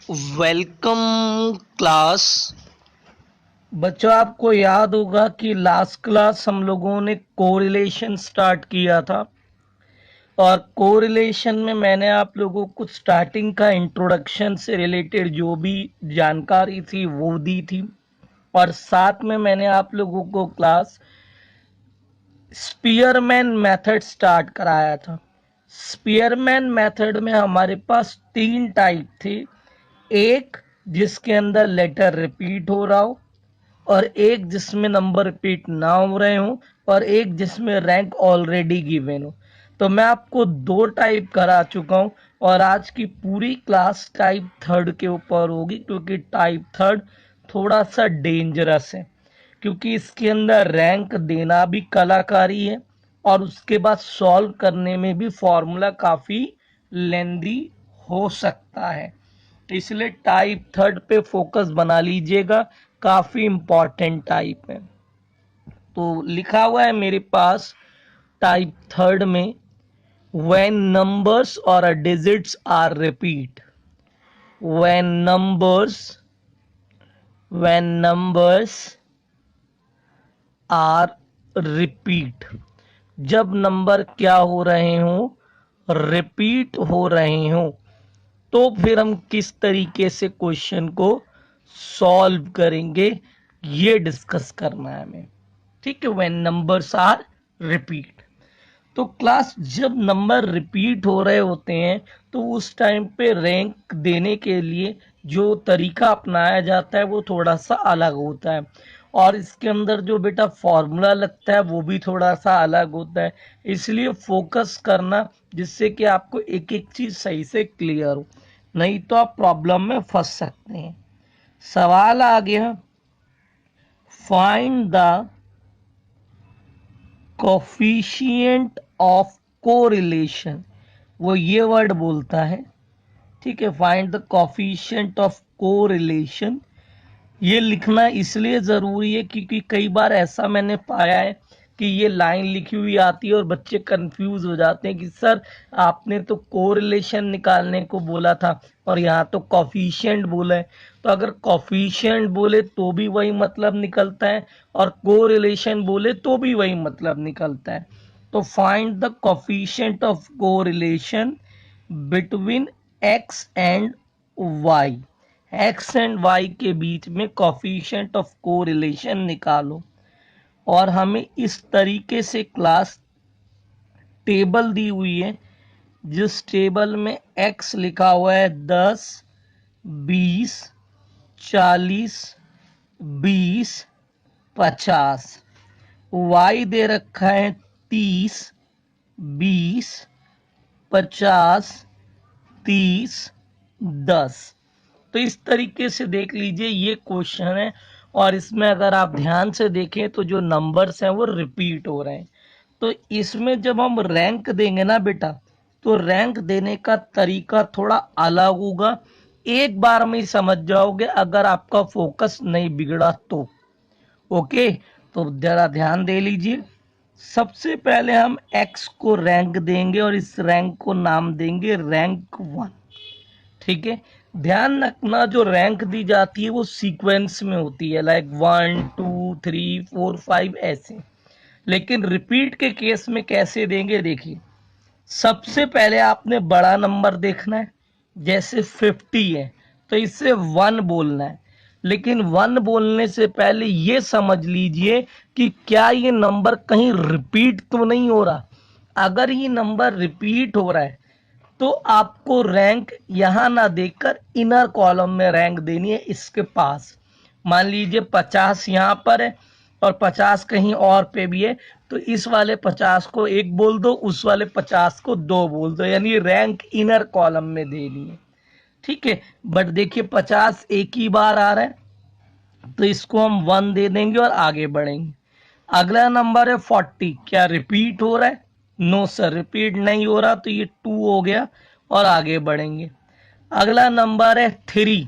Welcome class. बच्चों, आपको याद होगा कि लास्ट क्लास हम लोगों ने कोरिलेशन स्टार्ट किया था और कोरिलेशन में मैंने आप लोगों को स्टार्टिंग का इंट्रोडक्शन से रिलेटेड जो भी जानकारी थी वो दी थी और साथ में मैंने आप लोगों को क्लास स्पीयरमैन मेथड स्टार्ट कराया था। स्पीयरमैन मेथड में हमारे पास तीन टाइप थे। एक जिसके अंदर लेटर रिपीट हो रहा हो, और एक जिसमें नंबर रिपीट ना हो रहे हो, और एक जिसमें रैंक ऑलरेडी गिवन हो। तो मैं आपको दो टाइप करा चुका हूं और आज की पूरी क्लास टाइप थर्ड के ऊपर होगी, क्योंकि टाइप थर्ड थोड़ा सा डेंजरस है, क्योंकि इसके अंदर रैंक देना भी कलाकारी है और उसके बाद सॉल्व करने में भी फॉर्मूला काफी लेंदी हो सकता है। इसलिए टाइप थर्ड पे फोकस बना लीजिएगा, काफी इंपॉर्टेंट टाइप है। तो लिखा हुआ है मेरे पास टाइप थर्ड में, व्हेन नंबर्स और digits are repeat. When numbers when numbers are repeat, जब नंबर क्या हो रहे हो, रिपीट हो रहे हो, तो फिर हम किस तरीके से क्वेश्चन को सॉल्व करेंगे ये डिस्कस करना है हमें। ठीक है, व्हेन नंबर्स आर रिपीट। तो क्लास जब नंबर रिपीट हो रहे होते हैं तो उस टाइम पे रैंक देने के लिए जो तरीका अपनाया जाता है वो थोड़ा सा अलग होता है, और इसके अंदर जो बेटा फॉर्मूला लगता है वो भी थोड़ा सा अलग होता है। इसलिए फोकस करना, जिससे कि आपको एक एक चीज सही से क्लियर हो, नहीं तो आप प्रॉब्लम में फंस सकते हैं। सवाल आ गया, find the coefficient of correlation. वो ये वर्ड बोलता है, ठीक है, find the coefficient of correlation. ये लिखना इसलिए जरूरी है क्योंकि कई बार ऐसा मैंने पाया है कि ये लाइन लिखी हुई आती है और बच्चे कंफ्यूज हो जाते हैं कि सर आपने तो कोरिलेशन निकालने को बोला था और यहाँ तो कोफिशिएंट बोला है। तो अगर कोफिशिएंट बोले तो भी वही मतलब निकलता है और कोरिलेशन बोले तो भी वही मतलब निकलता है। तो find the coefficient of correlation between x and y. X and y के बीच में कोफिशिएंट ऑफ कोरिलेशन निकालो। और हमें इस तरीके से क्लास टेबल दी हुई है, जिस टेबल में एक्स लिखा हुआ है 10, 20, 40, 20, 50। वाई दे रखा है 30, 20, 50, 30, 10। तो इस तरीके से देख लीजिए ये क्वेश्चन है, और इसमें अगर आप ध्यान से देखें तो जो नंबर्स हैं वो रिपीट हो रहे हैं। तो इसमें जब हम रैंक देंगे ना बेटा, तो रैंक देने का तरीका थोड़ा अलग होगा। एक बार में ही समझ जाओगे अगर आपका फोकस नहीं बिगड़ा तो। ओके, तो जरा ध्यान दे लीजिए। सबसे पहले हम एक्स को रैंक देंगे और इस रैंक को नाम देंगे रैंक 1। ठीक है, ध्यान रखना जो रैंक दी जाती है वो सीक्वेंस में होती है, लाइक 1 2 3 4 5 ऐसे। लेकिन रिपीट के केस में कैसे देंगे, देखिए। सबसे पहले आपने बड़ा नंबर देखना है, जैसे 50 है तो इससे 1 बोलना है। लेकिन 1 बोलने से पहले ये समझ लीजिए कि क्या ये नंबर कहीं रिपीट तो नहीं हो रहा। अगर ये नंबर रिपीट हो रहा है तो आपको रैंक यहां ना देकर इनर कॉलम में रैंक देनी है, इसके पास। मान लीजिए 50 यहां पर है और 50 कहीं और पे भी है, तो इस वाले 50 को एक बोल दो, उस वाले 50 को दो बोल दो, यानी रैंक इनर कॉलम में देनी है। ठीक है, बट देखिए 50 एक ही बार आ रहा है तो इसको हम 1 दे देंगे और आगे बढ़ेंगे। अगला नंबर है 40, क्या रिपीट हो रहा है? नो सर, रिपीट नहीं हो रहा, तो ये 2 हो गया और आगे बढ़ेंगे। अगला नंबर है 3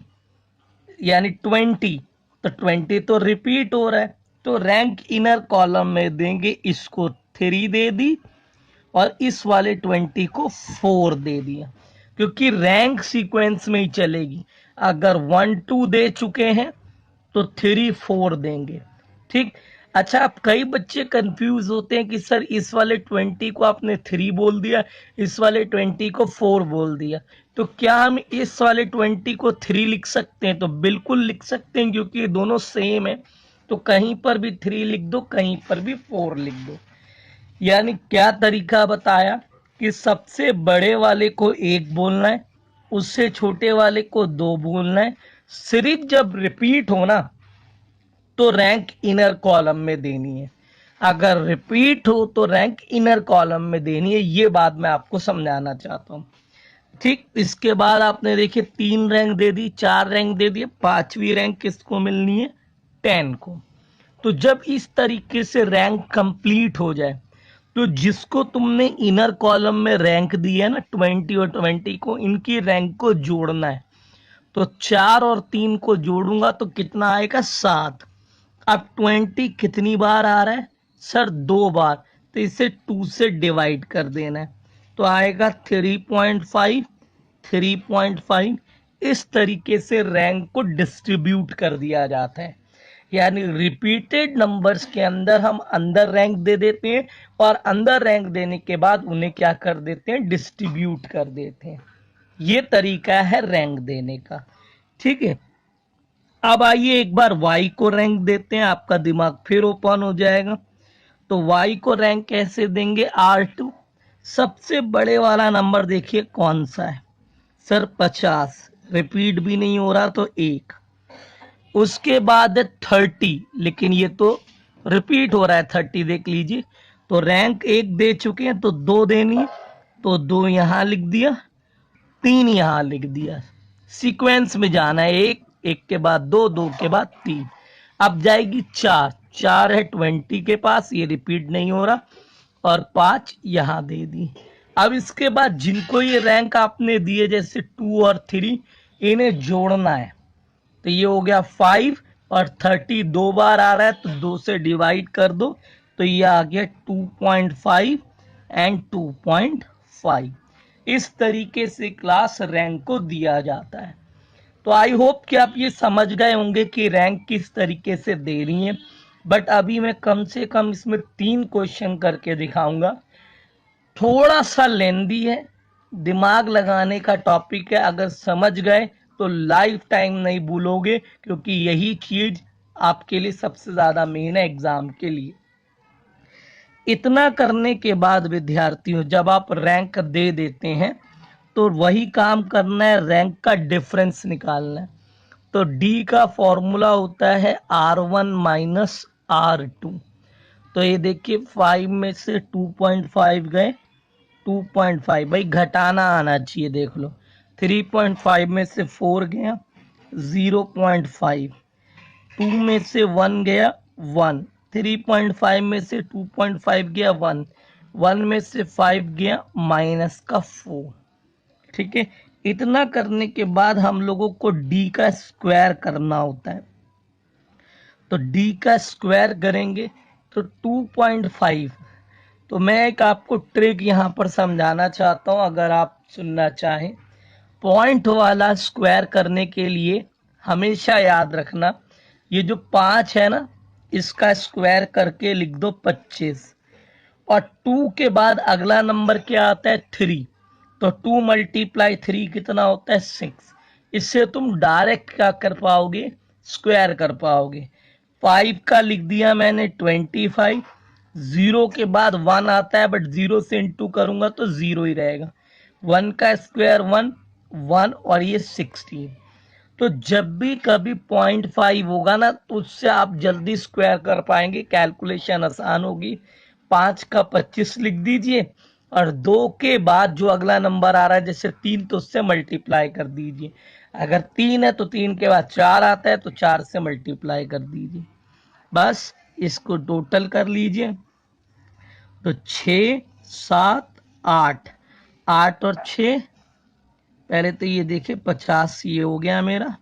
यानी 20, तो 20 तो रिपीट हो रहा है, तो रैंक इनर कॉलम में देंगे, इसको 3 दे दी और इस वाले 20 को 4 दे दिया, क्योंकि रैंक सीक्वेंस में ही चलेगी। अगर 1 2 दे चुके हैं तो 3 4 देंगे। ठीक। अच्छा, अब कई बच्चे कंफ्यूज होते हैं कि सर इस वाले 20 को आपने 3 बोल दिया, इस वाले 20 को 4 बोल दिया, तो क्या हम इस वाले 20 को 3 लिख सकते हैं? तो बिल्कुल लिख सकते हैं, क्योंकि ये दोनों सेम है। तो कहीं पर भी 3 लिख दो, कहीं पर भी 4 लिख दो। यानी क्या तरीका बताया कि सबसे बड़े वाले को 1 बोलना है, उससे छोटे वाले को 2 बोलना है। सिर्फ जब रिपीट हो ना तो रैंक इनर कॉलम में देनी है। अगर रिपीट हो तो रैंक इनर कॉलम में देनी है। ये बात मैं आपको समझाना चाहता हूँ। ठीक। इसके बाद आपने देखिए 3 रैंक दे दी, 4 रैंक दे दिए, 5वीं रैंक किसको मिलनी है? 10 को। तो जब इस तरीके से रैंक कंप्लीट हो जाए तो जिसको तुमने इनर कॉलम में रैंक दी है ना 20 और 20 को, इनकी रैंक को जोड़ना है। तो 4 और 3 को जोड़ूंगा तो कितना आएगा? 7। अब 20 कितनी बार आ रहा है सर? 2 बार। तो इसे 2 से डिवाइड कर देना है, तो आएगा 3.5 3.5। इस तरीके से रैंक को डिस्ट्रीब्यूट कर दिया जाता है। यानी रिपीटेड नंबर्स के अंदर हम अंदर रैंक दे देते हैं और अंदर रैंक देने के बाद उन्हें क्या कर देते हैं? डिस्ट्रीब्यूट कर देते हैं। ये तरीका है रैंक देने का। ठीक है। अब आइए एक बार y को रैंक देते हैं, आपका दिमाग फिर ओपन हो जाएगा। तो y को रैंक कैसे देंगे? R2। सबसे बड़े वाला नंबर देखिए कौन सा है सर? 50। रिपीट भी नहीं हो रहा तो 1। उसके बाद है 30, लेकिन ये तो रिपीट हो रहा है 30, देख लीजिए। तो रैंक 1 दे चुके हैं तो 2 देनी है, तो 2 यहां लिख दिया, 3 यहां लिख दिया। सीक्वेंस में जाना है, 1 1 के बाद 2 2 के बाद 3। अब जाएगी 4, 4 है 20 के पास, ये रिपीट नहीं हो रहा, और 5 यहां दे दी। अब इसके बाद जिनको ये रैंक आपने दिए जैसे 2 और 3, इन्हें जोड़ना है। तो ये हो गया 5, और 30 2 बार आ रहा है तो 2 से डिवाइड कर दो, तो ये आ गया 2.5 एंड 2.5। इस तरीके से क्लास रैंक को दिया जाता है। तो आई होप कि आप ये समझ गए होंगे कि रैंक किस तरीके से दे रही है। बट अभी मैं कम से कम इसमें 3 क्वेश्चन करके दिखाऊंगा। थोड़ा सा लेंदी है, दिमाग लगाने का टॉपिक है। अगर समझ गए तो लाइफ टाइम नहीं भूलोगे, क्योंकि यही चीज आपके लिए सबसे ज्यादा मेन है एग्जाम के लिए। इतना करने के बाद विद्यार्थियों, जब आप रैंक दे देते हैं तो वही काम करना है, रैंक का डिफरेंस निकालना है। तो डी का फॉर्मूला होता है R1 माइनस R2। तो ये देखिए 5 में से 2.5 गए, 2.5 भाई घटाना आना चाहिए, देख लो। 3.5 में से 4 गया, 0.5। 2 में से 1 गया, 1। 3.5 में से 2.5 गया, 1। 1 में से 5 गया, माइनस का 4। ठीक है। इतना करने के बाद हम लोगों को डी का स्क्वायर करना होता है। तो डी का स्क्वायर करेंगे तो 2.5। तो मैं एक आपको ट्रिक यहाँ पर समझाना चाहता हूँ, अगर आप सुनना चाहें। पॉइंट वाला स्क्वायर करने के लिए हमेशा याद रखना, ये जो 5 है ना, इसका स्क्वायर करके लिख दो 25। और 2 के बाद अगला नंबर क्या आता है? 3। तो 2 मल्टीप्लाई 3 कितना होता है? 6। इससे तुम डायरेक्ट क्या कर पाओगे? स्क्वायर कर पाओगे। 5 का लिख दिया मैंने 25। 0 के बाद 1 आता है, बट 0 से इंटू करूंगा तो 0 ही रहेगा। 1 का स्क्वायर 1, 1, और ये 16। तो जब भी कभी 0.5 होगा ना, तो उससे आप जल्दी स्क्वायर कर पाएंगे, कैलकुलेशन आसान होगी। 5 का 25 लिख दीजिए, और 2 के बाद जो अगला नंबर आ रहा है जैसे 3, तो उससे मल्टीप्लाई कर दीजिए। अगर 3 है तो 3 के बाद 4 आता है, तो 4 से मल्टीप्लाई कर दीजिए। बस इसको टोटल कर लीजिए। तो 6 7 8, 8 और 6, पहले तो ये देखिए 50 ये हो गया मेरा।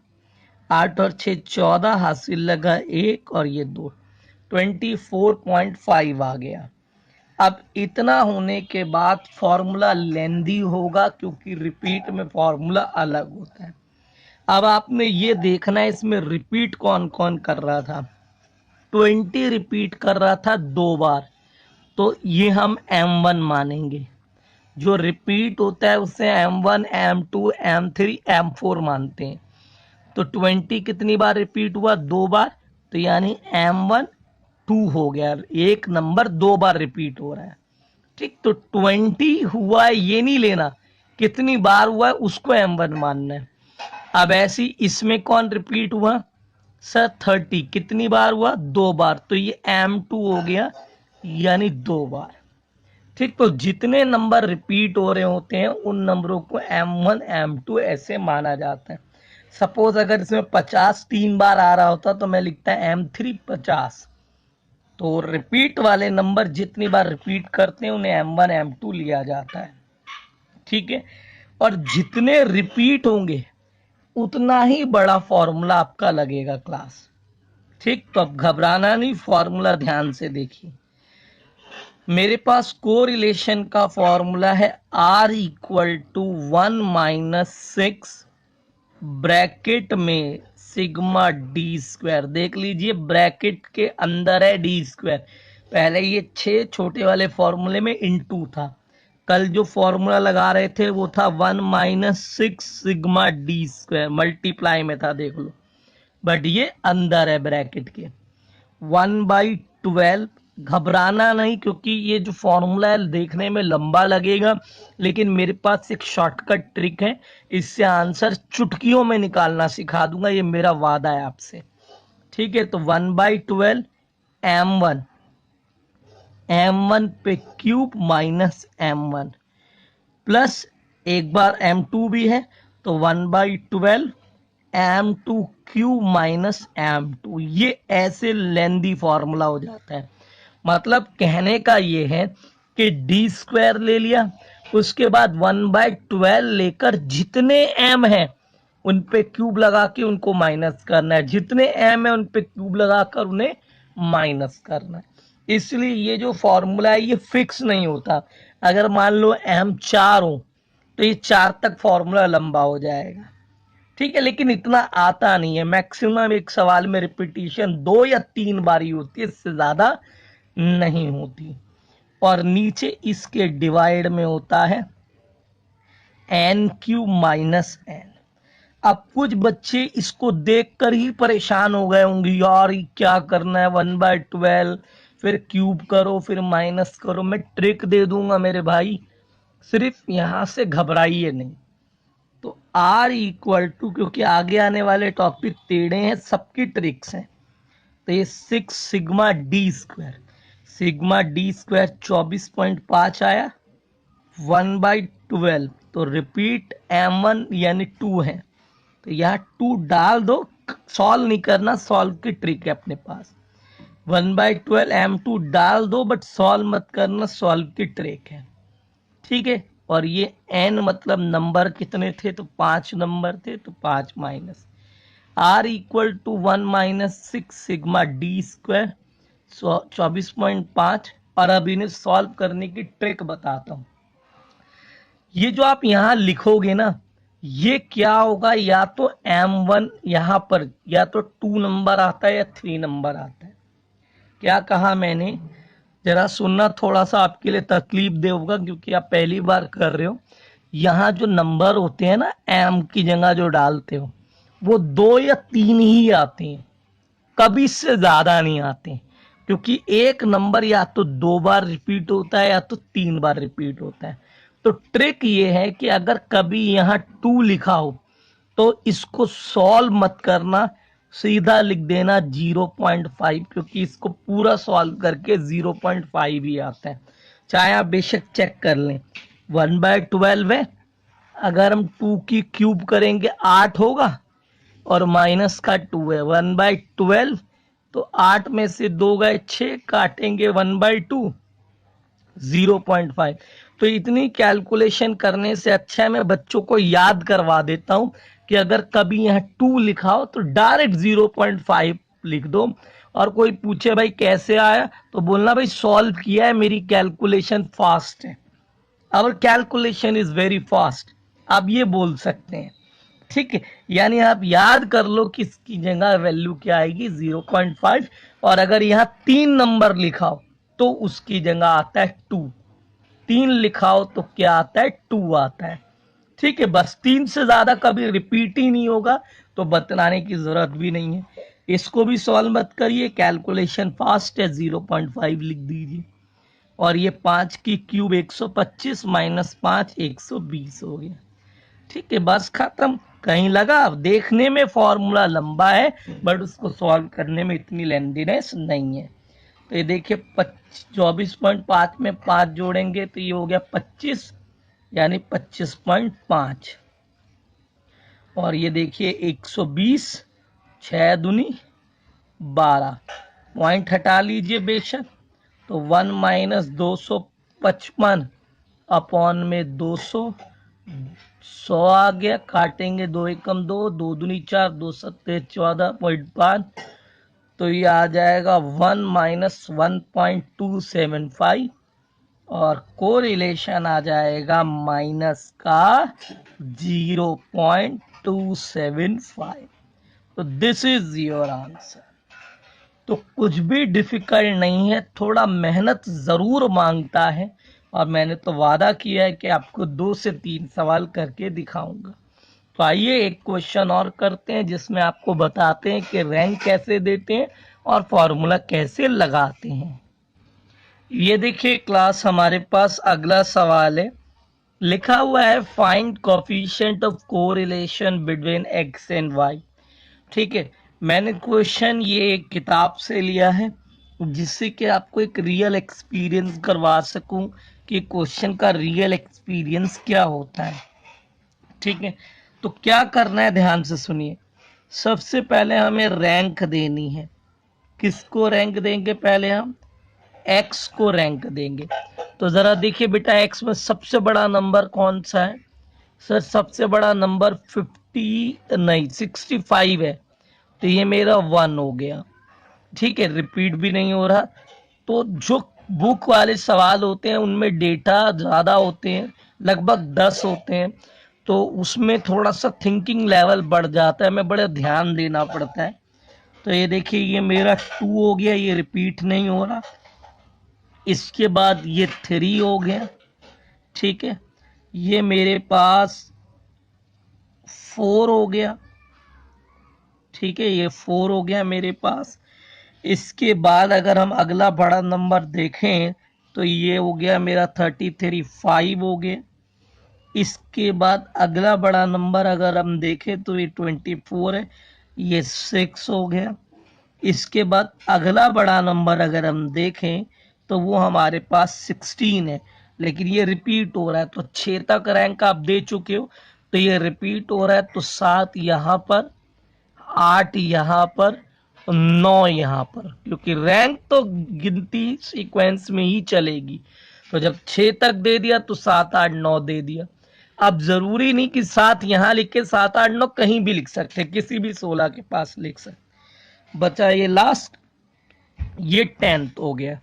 8 और 6 14, हासिल लगा 1, और ये 2, 24.5 आ गया। अब इतना होने के बाद फॉर्मूला लेंदी होगा, क्योंकि रिपीट में फॉर्मूला अलग होता है। अब आपने ये देखना है इसमें रिपीट कौन कौन कर रहा था। 20 रिपीट कर रहा था 2 बार, तो ये हम M1 मानेंगे। जो रिपीट होता है उसे M1, M2, M3, M4 मानते हैं। तो 20 कितनी बार रिपीट हुआ? 2 बार, तो यानी M1 2 हो गया। एक नंबर 2 बार रिपीट हो रहा है, ठीक। तो 20 हुआ है ये नहीं लेना, कितनी बार हुआ है उसको M1 मानना है। अब ऐसी इसमें कौन रिपीट हुआ? सर 30 कितनी बार हुआ? 2 बार, तो ये M2 हो गया, यानी 2 बार, ठीक। तो जितने नंबर रिपीट हो रहे होते हैं उन नंबरों को M1, M2 ऐसे माना जाता है। सपोज अगर इसमें 50 3 बार आ रहा होता तो मैं लिखता है M3 50। तो रिपीट वाले नंबर जितनी बार रिपीट करते हैं उन्हें M1, M2 लिया जाता है, ठीक है। और जितने रिपीट होंगे उतना ही बड़ा फॉर्मूला आपका लगेगा क्लास, ठीक। तो अब घबराना नहीं, फॉर्मूला ध्यान से देखिए। मेरे पास कोरिलेशन का फॉर्मूला है R equal to 1 minus 6 bracket में सिग्मा डी स्क्वायर। देख लीजिए ब्रैकेट के अंदर है डी स्क्वायर। पहले ये 6 छोटे वाले फॉर्मूले में इनटू था, कल जो फॉर्मूला लगा रहे थे वो था 1 minus 6 sigma d square, multiply में था, देख लो। बट ये अंदर है ब्रैकेट के। 1/12। घबराना नहीं, क्योंकि ये जो फॉर्मूला है देखने में लंबा लगेगा, लेकिन मेरे पास एक शॉर्टकट ट्रिक है, इससे आंसर चुटकियों में निकालना सिखा दूंगा, ये मेरा वादा है आपसे, ठीक है। तो 1/12 M1, M1 पे क्यूब माइनस M1 प्लस एक बार M2 भी है, तो 1/12 M2 क्यूब माइनस M2। ये ऐसे लेंदी फॉर्मूला हो जाता है। मतलब कहने का ये है कि डी स्क्वायर ले लिया, उसके बाद 1/12 लेकर जितने m है उन पे क्यूब लगा के उनको माइनस करना है, जितने m है उन पे क्यूब लगाकर उन्हें माइनस करना है। इसलिए ये जो फॉर्मूला है ये फिक्स नहीं होता। अगर मान लो m 4 हो तो ये 4 तक फॉर्मूला लंबा हो जाएगा, ठीक है। लेकिन इतना आता नहीं है, मैक्सिमम एक सवाल में रिपीटिशन 2 या 3 बार ही होती है, इससे ज्यादा नहीं होती। और नीचे इसके डिवाइड में होता है n क्यूब माइनस n। अब कुछ बच्चे इसको देखकर ही परेशान हो गए होंगे, यार ये क्या करना है, 1/12 फिर क्यूब करो फिर माइनस करो। मैं ट्रिक दे दूंगा मेरे भाई, सिर्फ यहां से घबराइए नहीं। तो R इक्वल टू, क्योंकि आगे आने वाले टॉपिक टेढ़े हैं, सबकी ट्रिक्स हैं, तो ये 6 sigma d square, sigma d square 24.5 आया 1/12। तो रिपीट M1 यानी 2 है, तो यहाँ 2 डाल दो, सॉल्व नहीं करना, सॉल्व की ट्रिक है अपने पास। 1/12 M2 डाल दो, बट सॉल्व मत करना, सॉल्व की ट्रिक है, ठीक है। और ये n मतलब नंबर कितने थे? तो 5 नंबर थे, तो 5 minus R equal to 1 minus 6 sigma d square 24.5। और अब इन्हें सॉल्व करने की ट्रिक बताता हूं। ये जो आप यहां लिखोगे ना, ये क्या होगा, या तो M1 यहां पर या तो 2 नंबर आता है या 3 नंबर आता है। क्या कहा मैंने? जरा सुनना, थोड़ा सा आपके लिए तकलीफ दे होगा क्योंकि आप पहली बार कर रहे हो। यहाँ जो नंबर होते हैं ना, M की जगह जो डालते हो, वो 2 या 3 ही आते हैं, कभी इससे ज्यादा नहीं आते, क्योंकि एक नंबर या तो 2 बार रिपीट होता है या तो 3 बार रिपीट होता है। तो ट्रिक ये है कि अगर कभी यहाँ 2 लिखा हो तो इसको सॉल्व मत करना, सीधा लिख देना 0.5, क्योंकि इसको पूरा सॉल्व करके 0.5 ही आता है। चाहे आप बेशक चेक कर लें। 1/12 है, अगर हम 2 की क्यूब करेंगे 8 होगा, और माइनस का 2 है 1/12, तो 8 में से 2 गए 6, काटेंगे 1/2 0.5। तो इतनी कैलकुलेशन करने से अच्छा है मैं बच्चों को याद करवा देता हूं कि अगर कभी यहाँ 2 लिखा हो तो डायरेक्ट 0.5 लिख दो। और कोई पूछे भाई कैसे आया, तो बोलना भाई सॉल्व किया है, मेरी कैलकुलेशन फास्ट है, our calculation is very fast, आप ये बोल सकते हैं। ठीक है, यानी आप याद कर लो कि इसकी जगह वैल्यू क्या आएगी 0.5, और अगर यहाँ 3 नंबर लिखाओ तो उसकी जगह आता है 2, 3 लिखाओ तो क्या आता है 2 आता है। ठीक है, बस 3 से ज्यादा कभी रिपीट ही नहीं होगा, तो बताने की जरूरत भी नहीं है। इसको भी सॉल्व मत करिए, कैलकुलेशन फास्ट है, 0.5 लिख दीजिए। और ये 5 की क्यूब 125 माइनस 5 120 हो गया। ठीक है, बस खत्म। कहीं लगा? देखने में फॉर्मूला लंबा है बट उसको सॉल्व करने में इतनी लेंथीनेस नहीं है। तो ये देखिए 24.5 में 5 जोड़ेंगे तो ये हो गया 25, यानी 25.5। और ये देखिए 120, 6 दूनी 12, पॉइंट हटा लीजिए बेशक, तो 1 माइनस 255 अपॉन में 200, 100 आ गया, काटेंगे 2 एकम 2, 2 दूनी 4, 2 सत्ते 14.5, तो ये आ जाएगा 1 माइनस 1.275, और कोरिलेशन आ जाएगा माइनस का 0.275। तो दिस इज योर आंसर। तो कुछ भी डिफिकल्ट नहीं है, थोड़ा मेहनत जरूर मांगता है, और मैंने तो वादा किया है कि आपको 2 से 3 सवाल करके दिखाऊंगा। तो आइए एक क्वेश्चन और करते हैं जिसमें आपको बताते हैं कि रैंक कैसे देते हैं और फॉर्मूला कैसे लगाते हैं। ये देखिए क्लास, हमारे पास अगला सवाल है, लिखा हुआ है find coefficient of correlation between x and y. ठीक है, मैंने क्वेश्चन ये एक किताब से लिया है जिससे कि आपको एक रियल एक्सपीरियंस करवा सकूं कि क्वेश्चन का रियल एक्सपीरियंस क्या होता है। ठीक है, तो क्या करना है ध्यान से सुनिए। सबसे पहले हमें रैंक देनी है। किसको रैंक देंगे? पहले हम एक्स को रैंक देंगे। तो जरा देखिए बेटा, एक्स में सबसे बड़ा नंबर कौन सा है? सर सबसे बड़ा नंबर 50 नहीं 65 है, तो ये मेरा 1 हो गया। ठीक है, रिपीट भी नहीं हो रहा। तो जो बुक वाले सवाल होते हैं उनमें डेटा ज़्यादा होते हैं, लगभग 10 होते हैं, तो उसमें थोड़ा सा थिंकिंग लेवल बढ़ जाता है, हमें बड़ा ध्यान देना पड़ता है। तो ये देखिए ये मेरा 2 हो गया, ये रिपीट नहीं हो रहा। इसके बाद ये 3 हो गया। ठीक है, ये मेरे पास 4 हो गया। ठीक है, ये 4 हो गया मेरे पास। इसके बाद अगर हम अगला बड़ा नंबर देखें तो ये हो गया मेरा 33, 5 हो गया। इसके बाद अगला बड़ा नंबर अगर हम देखें तो ये 24 है, ये 6 हो गया। इसके बाद अगला बड़ा नंबर अगर हम देखें तो वो हमारे पास 16 है, लेकिन ये रिपीट हो रहा है। तो 6 तक रैंक आप दे चुके हो, तो ये रिपीट हो रहा है, तो 7 यहाँ पर, 8 यहाँ पर, 9 यहाँ पर, क्योंकि रैंक तो गिनती सीक्वेंस में ही चलेगी। तो जब 6 तक दे दिया तो 7, 8, 9 दे दिया। अब जरूरी नहीं कि 7 यहाँ लिख के 7, 8, 9 कहीं भी लिख सकते, किसी भी 16 के पास लिख सकते। बचा ये लास्ट, ये 10th हो गया।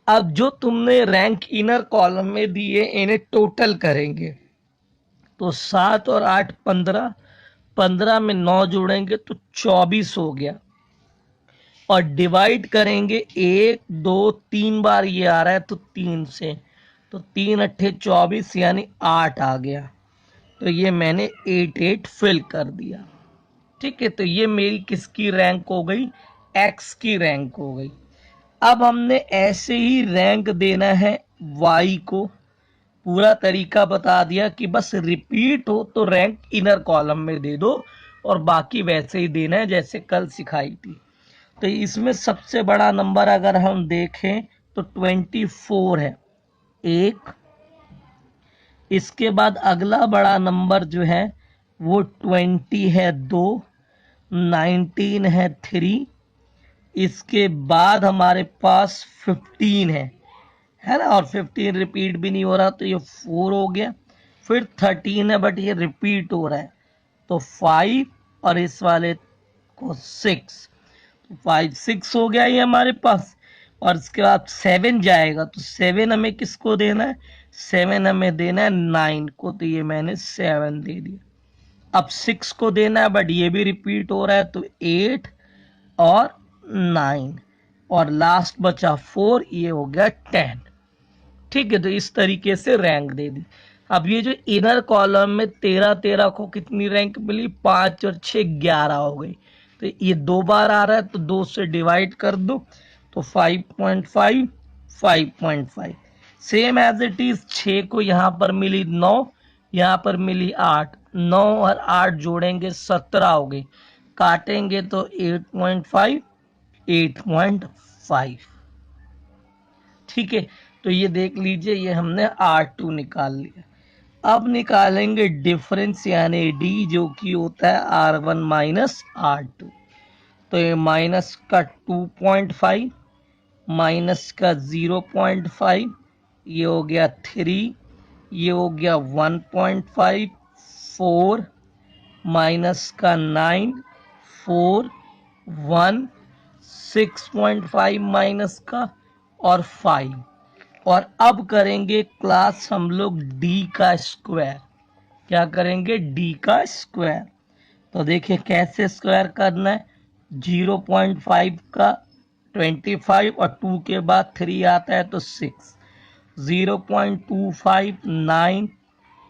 अब जो तुमने रैंक इनर कॉलम में दिए इन्हें टोटल करेंगे, तो 7 और 8 15, 15 में 9 जोड़ेंगे तो 24 हो गया। और डिवाइड करेंगे 1 2 3 बार, ये आ रहा है तो 3 से, तो 3 अट्ठे 24, यानी 8 आ गया। तो ये मैंने 8 फिल कर दिया। ठीक है, तो ये मेरी किसकी रैंक हो गई? एक्स की रैंक हो गई। अब हमने ऐसे ही रैंक देना है वाई को। पूरा तरीका बता दिया कि बस रिपीट हो तो रैंक इनर कॉलम में दे दो, और बाकी वैसे ही देना है जैसे कल सिखाई थी। तो इसमें सबसे बड़ा नंबर अगर हम देखें तो 24 है, एक। इसके बाद अगला बड़ा नंबर जो है वो 20 है, 2। 19 है, 3। इसके बाद हमारे पास 15 है ना, और 15 रिपीट भी नहीं हो रहा, तो ये 4 हो गया। फिर 13 है बट ये रिपीट हो रहा है, तो 5, और इस वाले को 6, 5 6 हो गया ये हमारे पास। और इसके बाद 7 जाएगा, तो 7 हमें किसको देना है? 7 हमें देना है 9 को, तो ये मैंने 7 दे दिया। अब 6 को देना है, बट ये भी रिपीट हो रहा है, तो 8 और 9 और लास्ट बचा 4, ये हो गया 10। ठीक है, तो इस तरीके से रैंक दे दी। अब ये जो इनर कॉलम में 13 13 को कितनी रैंक मिली, 5 और 6 11 हो गई। तो ये 2 बार आ रहा है, तो 2 से डिवाइड कर दो, तो 5.5 5.5। सेम एज इट इज 6 को यहाँ पर मिली 9, यहाँ पर मिली 8, 9 और 8 जोड़ेंगे 17 हो गई, काटेंगे तो 8.5 8.5। ठीक है, तो ये देख लीजिए, ये हमने R2 निकाल लिया। अब निकालेंगे डिफरेंस यानी D, जो कि होता है R1 माइनस R2। तो ये माइनस का 2.5 माइनस का 0.5, ये हो गया 3, ये हो गया 1.5, 4 माइनस का 9, 4 1, 6.5 माइनस का और 5। और अब करेंगे क्लास हम लोग D का स्क्वायर। क्या करेंगे, D का स्क्वायर। तो देखिए कैसे स्क्वायर करना है। 0.5 का 25 और 2 के बाद 3 आता है तो 6, 0.25 9,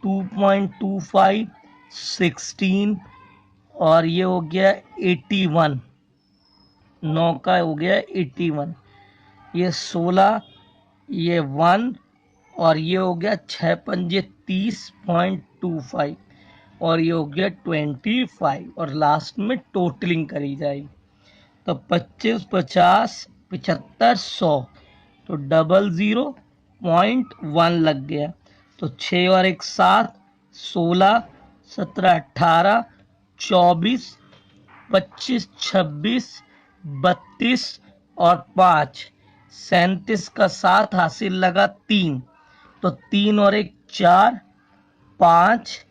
2.25 16 और ये हो गया 81, 9 का हो गया 81, ये 16, ये 1 और ये हो गया 6 पंजे 30.25 और ये हो गया 25 और लास्ट में टोटलिंग करी जाएगी। तो 25 50 75 100, तो 00.1 लग गया। तो 6 और 1 7, 16 17 18 24 25 26 32 और 5 37 का 7 हासिल लगा 3, तो 3 और 1 4 5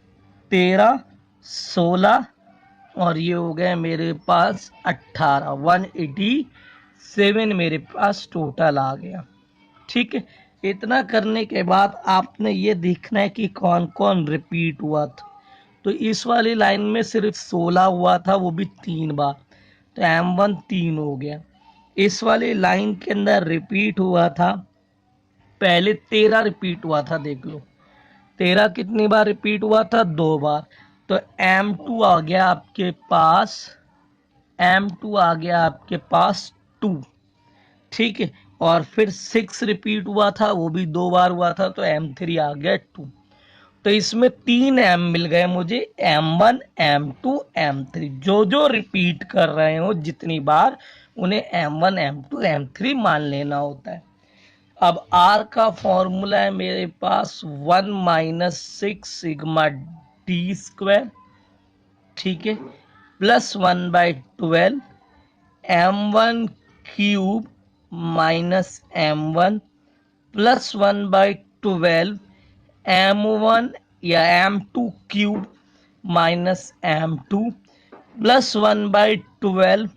13 16 और ये हो गए मेरे पास 18, 187 मेरे पास टोटल आ गया। ठीक है, इतना करने के बाद आपने ये देखना है कि कौन कौन रिपीट हुआ था। तो इस वाली लाइन में सिर्फ 16 हुआ था, वो भी 3 बार, तो M1 3 हो गया। इस वाली लाइन के अंदर रिपीट हुआ था, पहले 13 रिपीट हुआ था, देख लो 13 कितनी बार रिपीट हुआ था, 2 बार। तो M2 आ गया आपके पास, M2 आ गया आपके पास 2। ठीक है, और फिर 6 रिपीट हुआ था, वो भी 2 बार हुआ था, तो M3 आ गया 2। तो इसमें 3 M मिल गए मुझे, M1 M2 M3। जो जो रिपीट कर रहे हो जितनी बार, उन्हें M1 M2 M3 मान लेना होता है। अब R का फॉर्मूला है मेरे पास 1 माइनस 6 सिग्मा D स्क्वायर, ठीक है, plus 1/12 M1 cube minus M1 plus 1/12 M1 या M2 cube minus M2 plus 1/12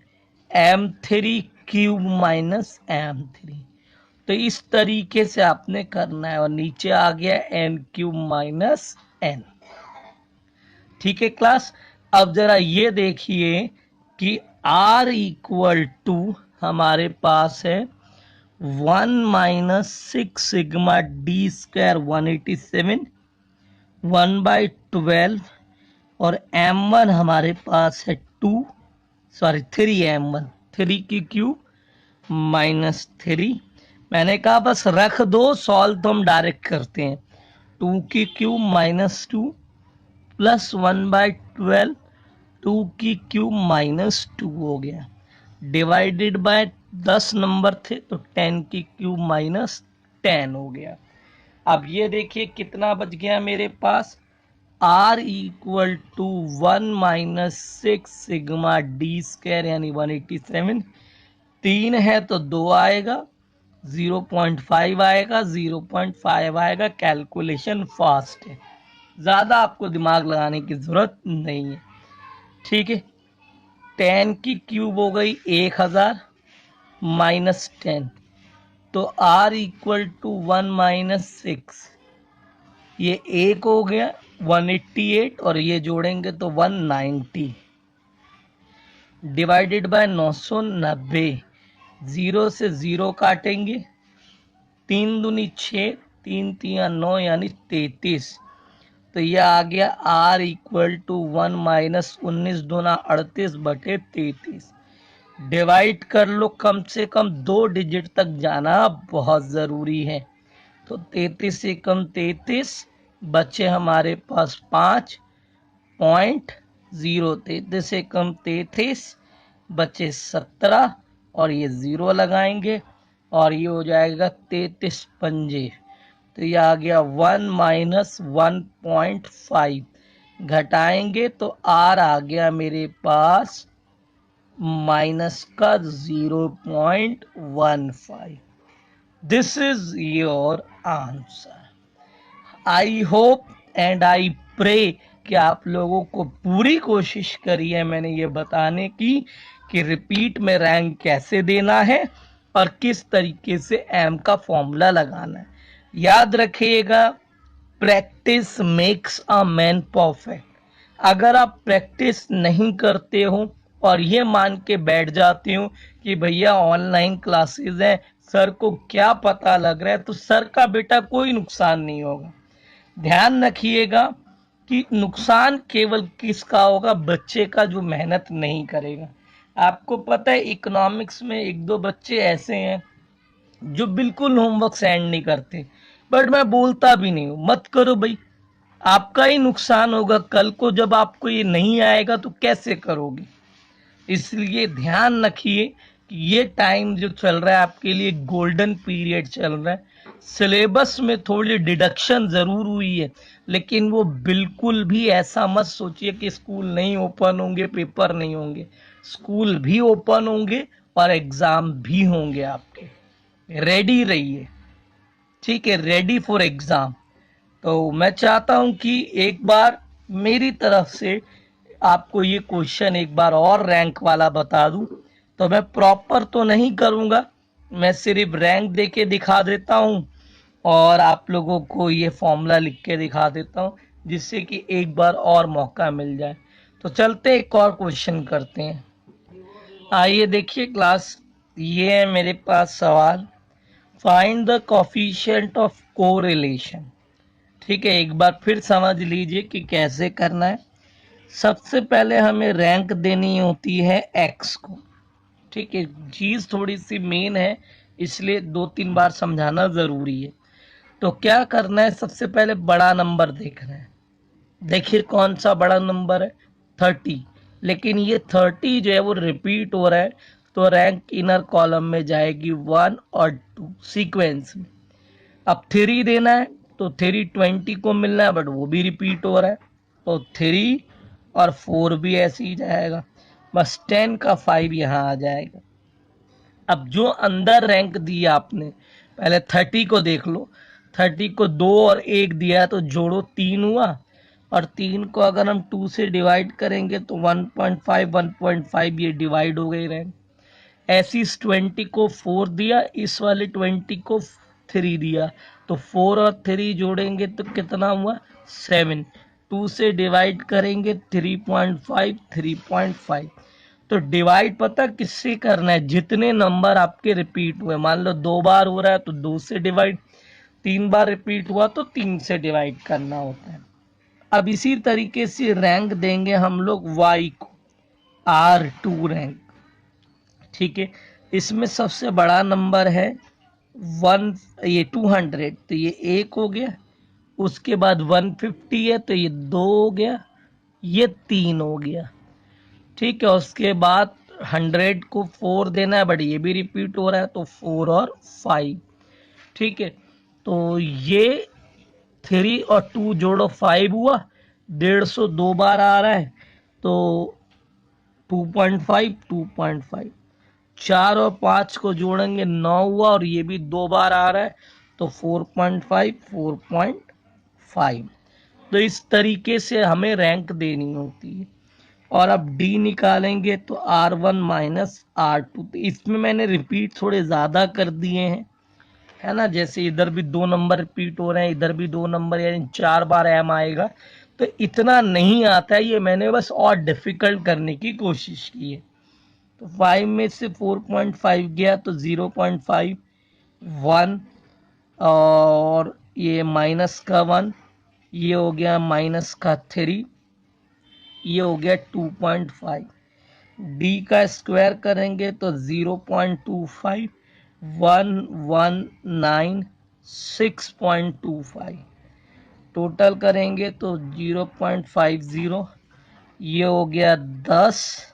M3 cube minus M3। तो इस तरीके से आपने करना है, और नीचे आ गया n क्यूब माइनस n। ठीक है क्लास, अब जरा ये देखिए कि R इक्वल टू हमारे पास है 1 माइनस 6 सिग्मा D स्क्वायर 187 1/12 और M1 हमारे पास है 3 M1 3 की क्यूब माइनस 3। मैंने कहा बस रख दो, सॉल्व तो हम डायरेक्ट करते हैं। 2 की क्यूब माइनस 2 प्लस 1/12, 2 की क्यूब माइनस 2 हो गया, डिवाइडेड बाय 10 नंबर थे तो 10 की क्यूब माइनस 10 हो गया। अब ये देखिए कितना बच गया मेरे पास, R equal to 1 minus 6 sigma D square यानी 187। 3 है तो 2 आएगा, 0.5 आएगा, 0.5 आएगा। कैलकुलेशन फास्ट है, ज़्यादा आपको दिमाग लगाने की ज़रूरत नहीं है। ठीक है, 10 की क्यूब हो गई 1000 माइनस 10, तो R इक्वल टू 1 माइनस 6, ये 1 हो गया, 188 और ये जोड़ेंगे तो 190 डिवाइडेड बाय 990। 0 से 0 काटेंगे, 3 दूनी 6, 3 तिया 9 यानी 33। तो ये आ गया R इक्वल टू 1 माइनस 19 दूना 38/33। डिवाइड कर लो, कम से कम 2 डिजिट तक जाना बहुत ज़रूरी है। तो 33 से कम 33, बचे हमारे पास 5.0। 33 से कम 33, बचे 17 और ये 0 लगाएंगे और ये हो जाएगा 33 पंजे। तो ये आ गया 1 माइनस 1.5, घटाएंगे तो R आ गया मेरे पास माइनस का 0.15। This is your answer. I hope and I pray कि आप लोगों को पूरी कोशिश करी है मैंने ये बताने की कि रिपीट में रैंक कैसे देना है और किस तरीके से एम का फॉर्मूला लगाना है। याद रखिएगा, practice makes a man perfect. अगर आप प्रैक्टिस नहीं करते हो और ये मान के बैठ जाते हो कि भैया ऑनलाइन क्लासेस हैं, सर को क्या पता लग रहा है, तो सर का बेटा कोई नुकसान नहीं होगा। ध्यान रखिएगा कि नुकसान केवल किसका होगा, बच्चे का जो मेहनत नहीं करेगा। आपको पता है इकोनॉमिक्स में एक दो बच्चे ऐसे हैं जो बिल्कुल होमवर्क सेंड नहीं करते, बट मैं बोलता भी नहीं हूँ मत करो भाई, आपका ही नुकसान होगा। कल को जब आपको ये नहीं आएगा तो कैसे करोगे। इसलिए ध्यान रखिए कि ये टाइम जो चल रहा है आपके लिए गोल्डन पीरियड चल रहा है। सिलेबस में थोड़ी डिडक्शन जरूर हुई है, लेकिन वो बिल्कुल भी ऐसा मत सोचिए कि स्कूल नहीं ओपन होंगे, पेपर नहीं होंगे। स्कूल भी ओपन होंगे और एग्जाम भी होंगे आपके। रेडी रहिए, ठीक है, रेडी फॉर एग्जाम। तो मैं चाहता हूं कि एक बार मेरी तरफ से आपको ये क्वेश्चन एक बार और रैंक वाला बता दूं। तो मैं प्रॉपर तो नहीं करूंगा, मैं सिर्फ रैंक दे के दिखा देता हूं और आप लोगों को ये फॉर्मूला लिख के दिखा देता हूं, जिससे कि एक बार और मौका मिल जाए। तो चलते एक और क्वेश्चन करते हैं। आइए देखिए क्लास, ये है मेरे पास सवाल, find the coefficient of correlation. ठीक है, एक बार फिर समझ लीजिए कि कैसे करना है। सबसे पहले हमें रैंक देनी होती है एक्स को। ठीक है, चीज थोड़ी सी मेन है, इसलिए 2-3 बार समझाना जरूरी है। तो क्या करना है, सबसे पहले बड़ा नंबर देखना है। देखिए कौन सा बड़ा नंबर है, 30। लेकिन ये 30 जो है वो रिपीट हो रहा है, तो रैंक इनर कॉलम में जाएगी 1 और 2 सीक्वेंस में। अब 3 देना है तो 3 20 को मिलना है, बट वो भी रिपीट हो रहा है, तो 3 और 4 भी ऐसे ही जाएगा। बस 10 का 5 यहाँ आ जाएगा। अब जो अंदर रैंक दी आपने, पहले 30 को देख लो। 30 को 2 और 1 दिया तो जोड़ो 3 हुआ, और 3 को अगर हम 2 से डिवाइड करेंगे तो 1.5 1.5 ये डिवाइड हो गई रैंक। ऐसी इस 20 को 4 दिया, इस वाले 20 को 3 दिया, तो 4 और 3 जोड़ेंगे तो कितना हुआ, 7। 2 से डिवाइड करेंगे 3.5 3.5। तो डिवाइड पता किससे करना है, जितने नंबर आपके रिपीट हुए। मान लो 2 बार हो रहा है तो 2 से डिवाइड, 3 बार रिपीट हुआ तो 3 से डिवाइड करना होता है। अब इसी तरीके से रैंक देंगे हम लोग y को, R2 रैंक। ठीक है, इसमें सबसे बड़ा नंबर है 200, तो ये 1 हो गया। उसके बाद 150 है तो ये 2 हो गया, ये 3 हो गया। ठीक है, उसके बाद 100 को 4 देना है, बट ये भी रिपीट हो रहा है तो 4 और 5। ठीक है, तो ये 3 और 2 जोड़ो 5 हुआ, 150 2 बार आ रहा है तो 2.5 2.5। 4 और 5 को जोड़ेंगे 9 हुआ, और ये भी 2 बार आ रहा है तो 4.5 4.5। तो इस तरीके से हमें रैंक देनी होती है। और अब डी निकालेंगे तो R1 माइनस R2। तो इसमें मैंने रिपीट थोड़े ज़्यादा कर दिए हैं, है ना। जैसे इधर भी 2 नंबर रिपीट हो रहे हैं, इधर भी 2 नंबर, यानी 4 बार एम आएगा। तो तो इतना नहीं आता है, ये मैंने बस और डिफिकल्ट करने की कोशिश की है। तो 5 में से 4.5 गया तो 0.5, 1, और ये माइनस का 1, ये हो गया माइनस का 3, ये हो गया 2.5। डी का स्क्वायर करेंगे तो 0.25, 119, 6.25। टोटल करेंगे तो 0.50, ये हो गया 10,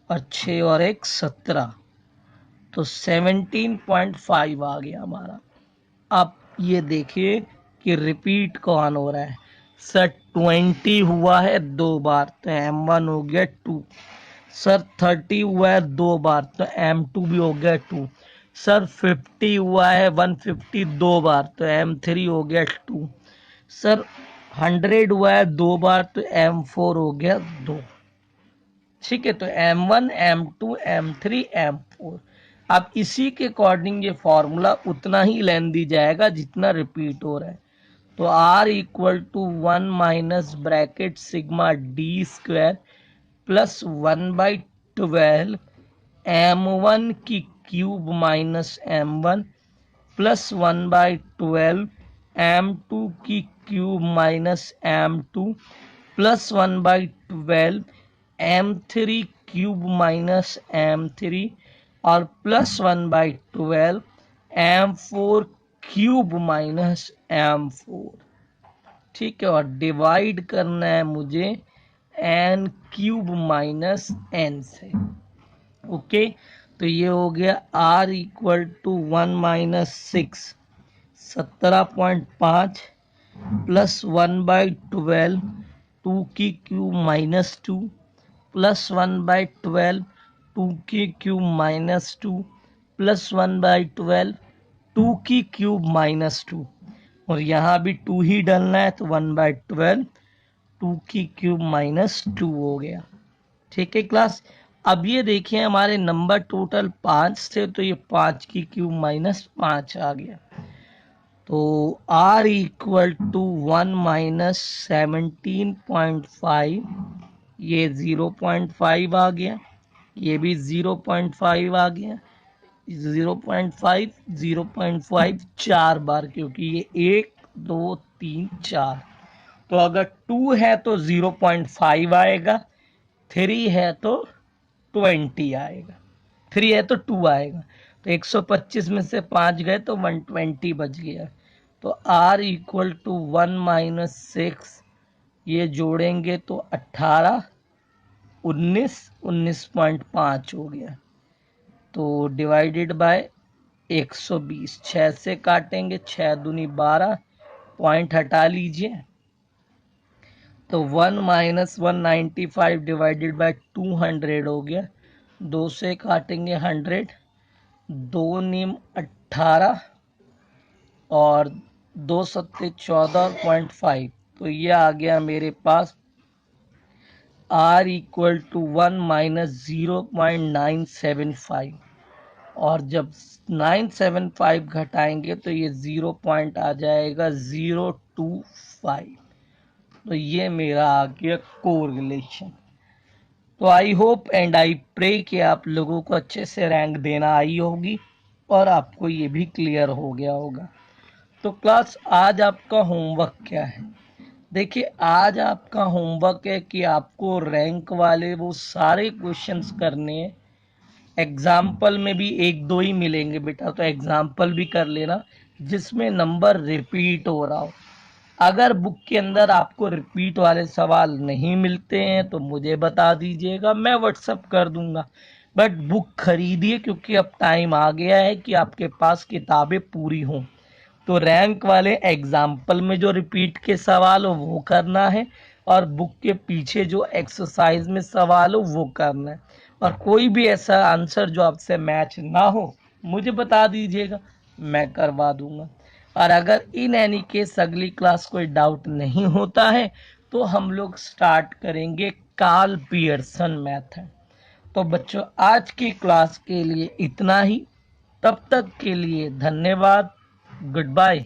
और 6 और 1 17, तो 17.5 आ गया हमारा। अब ये देखिए कि रिपीट कौन हो रहा है। सर 20 हुआ है 2 बार तो M1 हो गया 2। सर 30 हुआ है 2 बार तो M2 भी हो गया 2। सर 50 हुआ है 150 2 बार तो M3 हो गया 2। सर 100 हुआ है 2 बार तो M4 हो गया 2। ठीक है, तो M1, M2, M3, M4। अब इसी के अकॉर्डिंग ये फॉर्मूला उतना ही लेंदी जाएगा जितना रिपीट हो रहा है। तो R equal to 1 minus bracket sigma d square plus 1/12 M1 की cube minus M1 plus 1/12 M2 की cube minus M2 plus 1/12 M3 cube minus M3 और plus 1/12 M4 cube minus M4। ठीक है, और डिवाइड करना है मुझे n क्यूब माइनस n से। ओके, तो ये हो गया R इक्वल टू 1 माइनस 6, 17.5 प्लस 1/12 2 की क्यूब माइनस 2 प्लस 1/12 2 की क्यूब माइनस 2 प्लस 1/12 2 की क्यूब माइनस 2, और यहाँ भी 2 ही डालना है तो 1/12 2 की क्यूब माइनस 2 हो गया। ठीक है क्लास, अब ये देखिए हमारे नंबर टोटल 5 थे तो ये 5 की क्यूब माइनस 5 आ गया। तो R इक्वल टू 1 माइनस 17.5, ये 0.5 आ गया, ये भी 0.5 आ गया, 0.5 0.5 4 बार, क्योंकि ये 1 2 3 4। तो अगर 2 है तो 0.5 आएगा, 3 है तो 20 आएगा, 3 है तो 2 आएगा। तो 125 में से 5 गए तो 120 बच गया। तो R इक्वल टू 1 माइनस 6, ये जोड़ेंगे तो 18, 19, 19.5 हो गया। तो डिवाइडेड बाय 120, 6 से काटेंगे, 6 दूनी 12, पॉइंट हटा लीजिए तो 1 माइनस 195 डिवाइडेड बाय 200 हो गया। 2 से काटेंगे 100, 2 नीम 18 और 2 सत्ते 14.5, तो ये आ गया मेरे पास R इक्वल टू 1 माइनस 0.975, और जब 975 घटाएंगे तो ये 0 पॉइंट आ जाएगा 025। तो ये मेरा आ गया कोरिलेशन। तो I hope and I pray कि आप लोगों को अच्छे से रैंक देना आई होगी और आपको ये भी क्लियर हो गया होगा। तो क्लास आज आपका होमवर्क क्या है? देखिए, आज आपका होमवर्क है कि आपको रैंक वाले वो सारे क्वेश्चंस करने हैं। एग्जाम्पल में भी 1 2 ही मिलेंगे बेटा, तो एग्जाम्पल भी कर लेना जिसमें नंबर रिपीट हो रहा हो। अगर बुक के अंदर आपको रिपीट वाले सवाल नहीं मिलते हैं तो मुझे बता दीजिएगा, मैं व्हाट्सअप कर दूंगा। बट बुक खरीदिए, क्योंकि अब टाइम आ गया है कि आपके पास किताबें पूरी हों। तो रैंक वाले एग्जाम्पल में जो रिपीट के सवाल हो वो करना है, और बुक के पीछे जो एक्सरसाइज में सवाल हो वो करना है। और कोई भी ऐसा आंसर जो आपसे मैच ना हो मुझे बता दीजिएगा, मैं करवा दूंगा। और अगर इन एनी केस अगली क्लास कोई डाउट नहीं होता है तो हम लोग स्टार्ट करेंगे कार्ल पियर्सन मेथड। तो बच्चों, आज की क्लास के लिए इतना ही। तब तक के लिए धन्यवाद। Good bye.